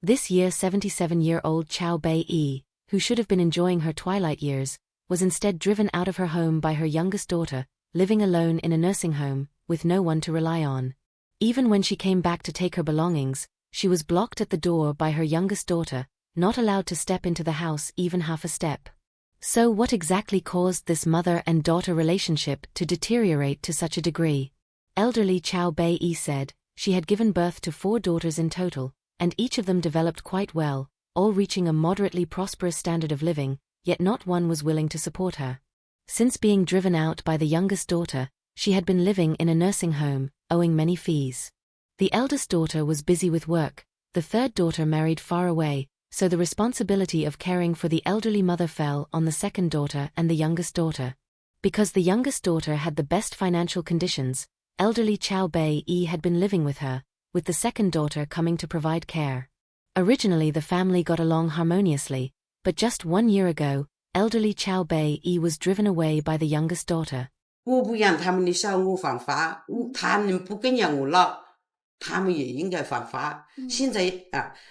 This year 77-year-old Chow Bei-yi, who should have been enjoying her twilight years, was instead driven out of her home by her youngest daughter, living alone in a nursing home, with no one to rely on. Even when she came back to take her belongings, she was blocked at the door by her youngest daughter, not allowed to step into the house even half a step. So what exactly caused this mother and daughter relationship to deteriorate to such a degree? Elderly Chow Bei-yi said, she had given birth to 4 daughters in total, and each of them developed quite well, all reaching a moderately prosperous standard of living, yet not one was willing to support her. Since being driven out by the youngest daughter, she had been living in a nursing home, owing many fees. The eldest daughter was busy with work, the third daughter married far away, so the responsibility of caring for the elderly mother fell on the second daughter and the youngest daughter. Because the youngest daughter had the best financial conditions, elderly Chow Bei-yi had been living with her, with the second daughter coming to provide care. Originally the family got along harmoniously, but just 1 year ago, elderly Chow Bei-yi was driven away by the youngest daughter. 我不让他们的小我犯法，他们不跟着我了，他们也应该犯法。现在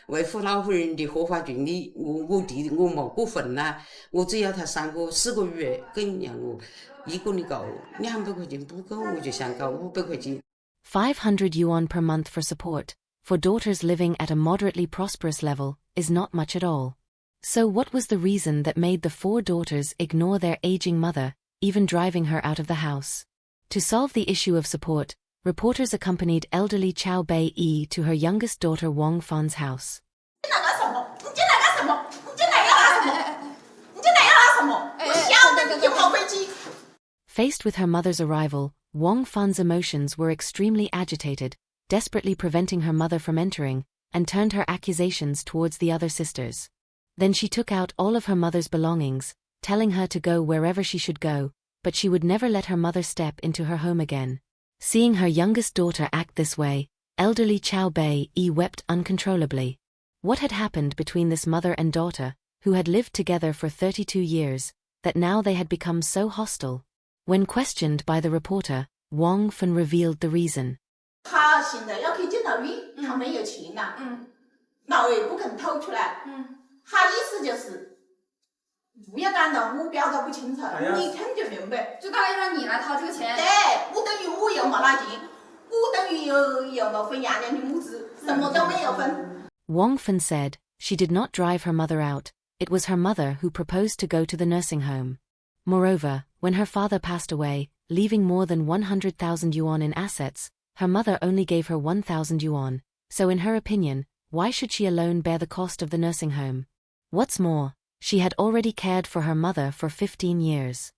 维护老妇人的合法权利，我弟我没过分啦，我只要他4个月跟着我，1个月够，200块钱不够，我就想搞500块钱。500 yuan per month for support, for daughters living at a moderately prosperous level, is not much at all. So what was the reason that made the 4 daughters ignore their aging mother, even driving her out of the house? To solve the issue of support, reporters accompanied elderly Chow Bei-yi to her youngest daughter Wang Fan's house. Faced with her mother's arrival, Wang Fan's emotions were extremely agitated, desperately preventing her mother from entering, and turned her accusations towards the other sisters. Then she took out all of her mother's belongings, telling her to go wherever she should go, but she would never let her mother step into her home again. Seeing her youngest daughter act this way, elderly Chow Bei-yi wept uncontrollably. What had happened between this mother and daughter, who had lived together for 32 years, that now they had become so hostile? When questioned by the reporter, Wang Fan revealed the reason. Wang Fan said, she did not drive her mother out, it was her mother who proposed to go to the nursing home. Moreover, when her father passed away, leaving more than 100,000 yuan in assets, her mother only gave her 1,000 yuan, so in her opinion, why should she alone bear the cost of the nursing home? What's more, she had already cared for her mother for 15 years.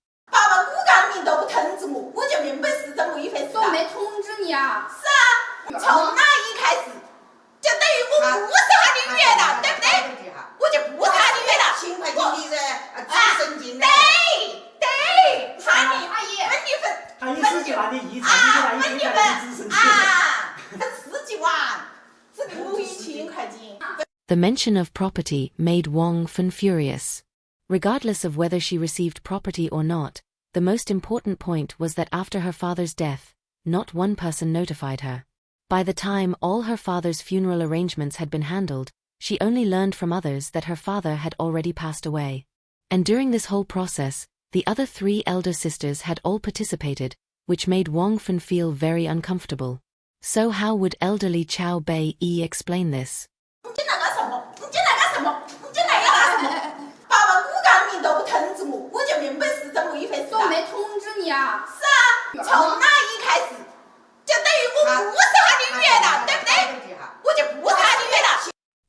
The mention of property made Wang Fan furious. Regardless of whether she received property or not, the most important point was that after her father's death, not one person notified her. By the time all her father's funeral arrangements had been handled, she only learned from others that her father had already passed away. And during this whole process, the other 3 elder sisters had all participated, which made Wang Fan feel very uncomfortable. So how would elderly Chow Bei-yi explain this?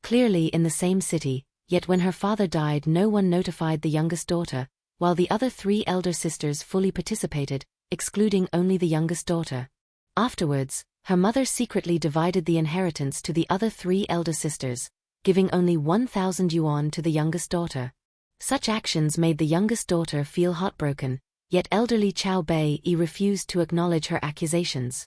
Clearly in the same city, yet when her father died no one notified the youngest daughter, while the other 3 elder sisters fully participated, excluding only the youngest daughter. Afterwards, her mother secretly divided the inheritance to the other 3 elder sisters, giving only 1,000 yuan to the youngest daughter. Such actions made the youngest daughter feel heartbroken, yet elderly Chow Bei-yi refused to acknowledge her accusations.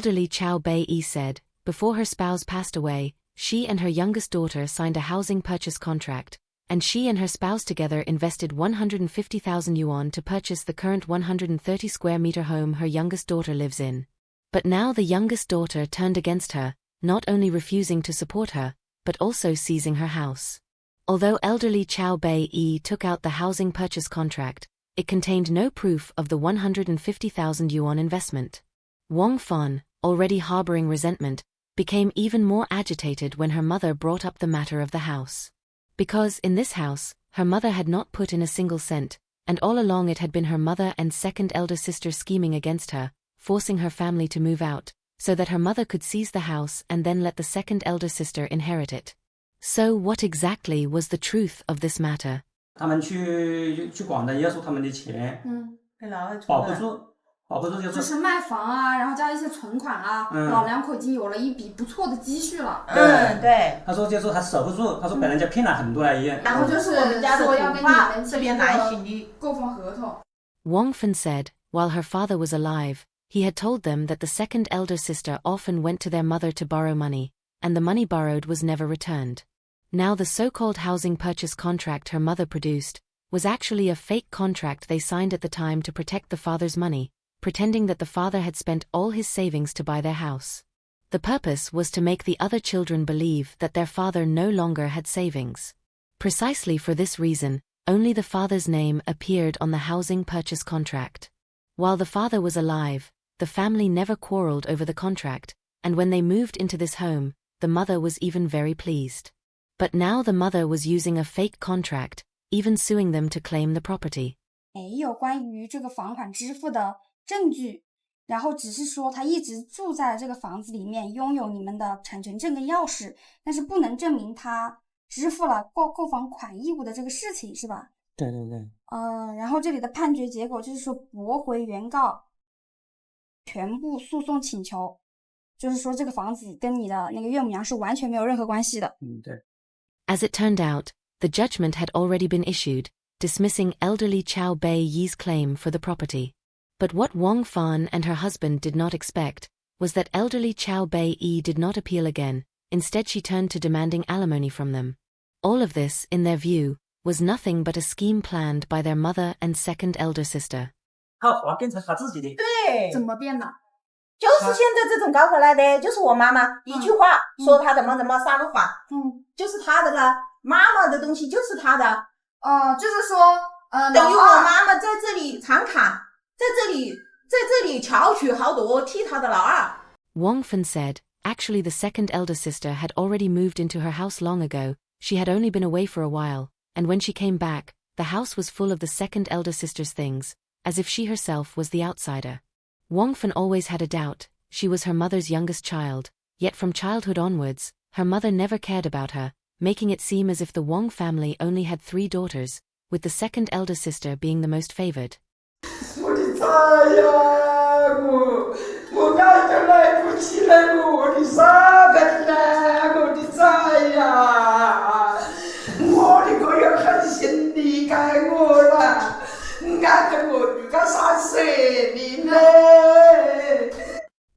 Elderly Chow Bei said, before her spouse passed away, she and her youngest daughter signed a housing purchase contract, and she and her spouse together invested 150,000 yuan to purchase the current 130 square meter home her youngest daughter lives in. But now the youngest daughter turned against her, not only refusing to support her, but also seizing her house. Although elderly Chow Bei took out the housing purchase contract, it contained no proof of the 150,000 yuan investment. Wang Fan, already harboring resentment, became even more agitated when her mother brought up the matter of the house. Because in this house, her mother had not put in a single cent, and all along it had been her mother and second elder sister scheming against her, forcing her family to move out, so that her mother could seize the house and then let the second elder sister inherit it. So what exactly was the truth of this matter? 他们去广州约束他们的钱，被老二保不住就是卖房啊，然后加一些存款啊，老两口已经有了一笔不错的积蓄了。对。他说就是他守不住，他说被人家骗了很多了也。然后就是说要跟你们这边男性的购房合同。Wang Fan said, while her father was alive, he had told them that the second elder sister often went to their mother to borrow money, and the money borrowed was never returned. Now the so-called housing purchase contract her mother produced was actually a fake contract they signed at the time to protect the father's money, pretending that the father had spent all his savings to buy their house. The purpose was to make the other children believe that their father no longer had savings. Precisely for this reason, only the father's name appeared on the housing purchase contract. While the father was alive, the family never quarreled over the contract, and when they moved into this home, the mother was even very pleased. But now the mother was using a fake contract, even suing them to claim the property. 没有关于这个房款支付的证据，然后只是说他一直住在这个房子里面，拥有你们的产权证跟钥匙，但是不能证明他支付了购房款义务的这个事情，是吧？对。然后这里的判决结果就是说驳回原告全部诉讼请求，就是说这个房子跟你的那个岳母娘是完全没有任何关系的。对。As it turned out, the judgment had already been issued, dismissing elderly Chow Bei-yi's claim for the property. But what Wang Fan and her husband did not expect was that elderly Chow Bei-yi did not appeal again. Instead she turned to demanding alimony from them. All of this, in their view, was nothing but a scheme planned by their mother and second elder sister. 他话变成他自己的。对，怎么变的？就是现在这种搞回来的，就是我妈妈一句话说她怎么撒个谎，就是她的了，妈妈的东西就是她的。就是说，等于我妈妈在这里常砍，在这里巧取豪夺替她的老二。Wang Fan said, actually the second elder sister had already moved into her house long ago. She had only been away for a while, and when she came back, the house was full of the second elder sister's things, as if she herself was the outsider. Wang Fan always had a doubt. She was her mother's youngest child, yet from childhood onwards, her mother never cared about her, making it seem as if the Wang family only had 3 daughters, with the second elder sister being the most favored. 我的崽呀，我爱都来不起来，我的傻蛋呐，我的崽呀，我的个要狠心离开我了，爱得我比他3岁的呢。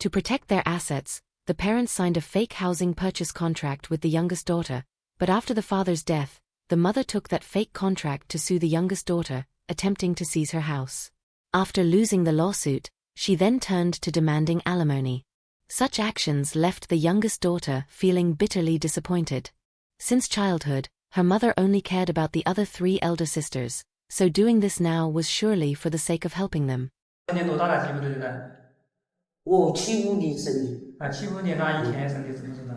To protect their assets, the parents signed a fake housing purchase contract with the youngest daughter, but after the father's death, the mother took that fake contract to sue the youngest daughter, attempting to seize her house. After losing the lawsuit, she then turned to demanding alimony. Such actions left the youngest daughter feeling bitterly disappointed. Since childhood, her mother only cared about the other 3 elder sisters, so doing this now was surely for the sake of helping them. 今年多大了？记不记得？我75年生的。75年那一天生的，知不知道？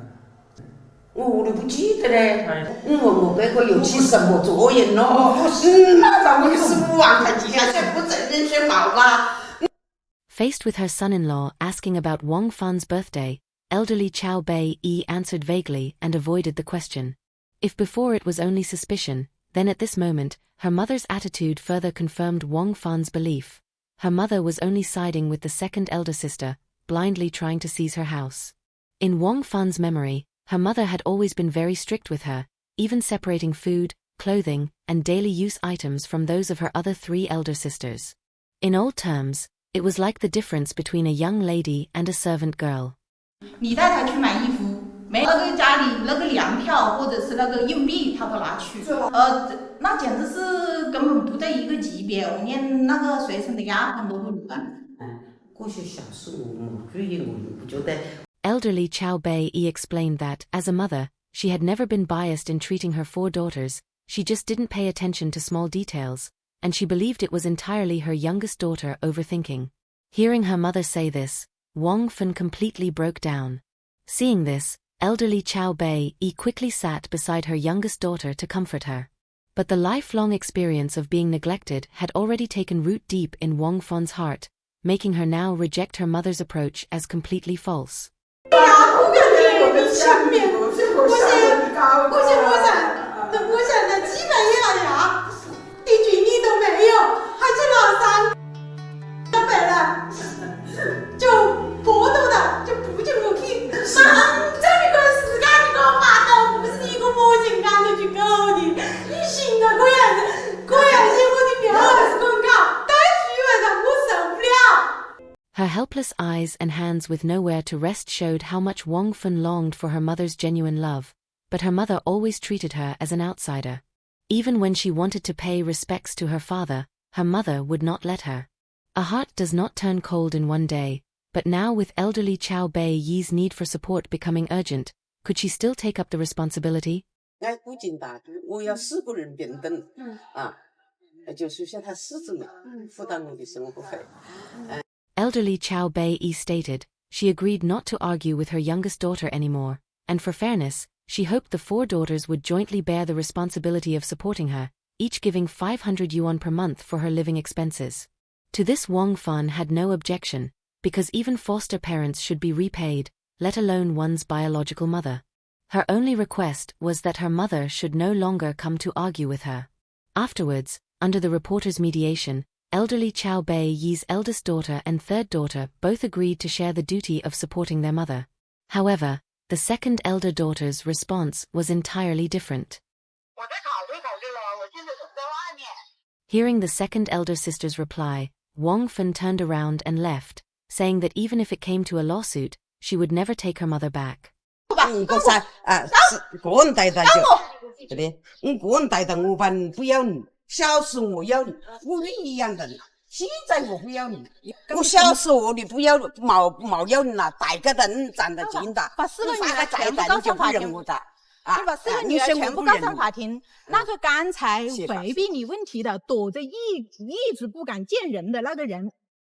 我都不记得嘞。我这个又起什么作用咯？那咱们15万块钱啊，这不承认学好啦。 Faced with her son-in-law asking about Wang Fan's birthday, elderly Chow Bei-yi answered vaguely and avoided the question. If before it was only suspicion, then at this moment, her mother's attitude further confirmed Wang Fan's belief. Her mother was only siding with the second elder sister, blindly trying to seize her house. In Wang Fan's memory, her mother had always been very strict with her, even separating food, clothing, and daily use items from those of her other 3 elder sisters. In old terms, It was like the difference between a young lady and a servant girl. 你带他去买衣服，没那个家里那个粮票或者是那个硬币，他不拿去。那简直是根本不在一个级别，我连那个随身的丫鬟都不如啊。这些小事我没注意，我不觉得。Elderly Chow Bei explained that, as a mother, she had never been biased in treating her 4 daughters, she just didn't pay attention to small details, and she believed it was entirely her youngest daughter overthinking. Hearing her mother say this, Wang Fun completely broke down. Seeing this, elderly Chow Bei quickly sat beside her youngest daughter to comfort her. But the lifelong experience of being neglected had already taken root deep in Wang Fun's heart, making her now reject her mother's approach as completely false. Her helpless eyes and hands with nowhere to rest showed how much Wang Fun longed for her mother's genuine love, but her mother always treated her as an outsider. Even when she wanted to pay respects to her father, her mother would not let her. A heart does not turn cold in one day, but now with elderly Chow Bei Yi's need for support becoming urgent, could she still take up the responsibility? Elderly Chow Bei stated, she agreed not to argue with her youngest daughter anymore, and for fairness, she hoped the 4 daughters would jointly bear the responsibility of supporting her, each giving 500 yuan per month for her living expenses. To this Wang Fun had no objection, because even foster parents should be repaid, let alone one's biological mother. Her only request was that her mother should no longer come to argue with her. Afterwards, under the reporter's mediation, elderly Chow Bei Yi's eldest daughter and 3rd daughter both agreed to share the duty of supporting their mother. However, the 2nd elder daughter's response was entirely different. Hearing the 2nd elder sister's reply, Wang Fun turned around and left, saying that even if it came to a lawsuit, she would never take her mother back.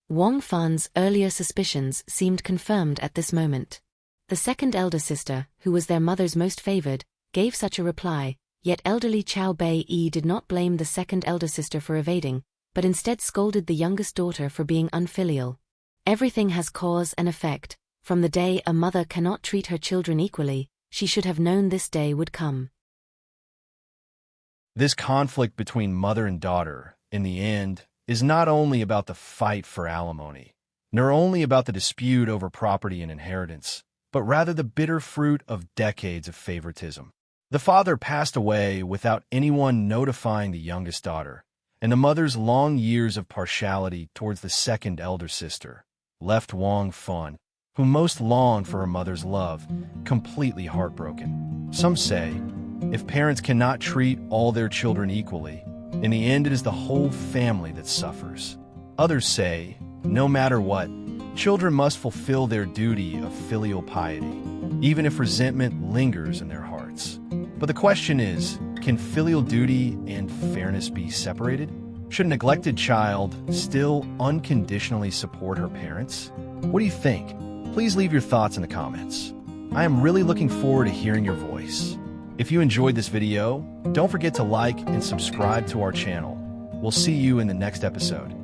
Wang Fan's earlier suspicions seemed confirmed at this moment. The 2nd elder sister, who was their mother's most favored, gave such a reply, yet elderly Chow Bei did not blame the 2nd elder sister for evading, but instead scolded the youngest daughter for being unfilial. Everything has cause and effect. From the day a mother cannot treat her children equally, she should have known this day would come. This conflict between mother and daughter, in the end, is not only about the fight for alimony, nor only about the dispute over property and inheritance, but rather the bitter fruit of decades of favoritism. The father passed away without anyone notifying the youngest daughter, and the mother's long years of partiality towards the 2nd elder sister left Wang Fun, who most longed for her mother's love, completely heartbroken. Some say, if parents cannot treat all their children equally, in the end it is the whole family that suffers. Others say, no matter what, children must fulfill their duty of filial piety, even if resentment lingers in their hearts. But the question is, can filial duty and fairness be separated? Should a neglected child still unconditionally support her parents? What do you think? Please leave your thoughts in the comments. I am really looking forward to hearing your voice. If you enjoyed this video, don't forget to like and subscribe to our channel. We'll see you in the next episode.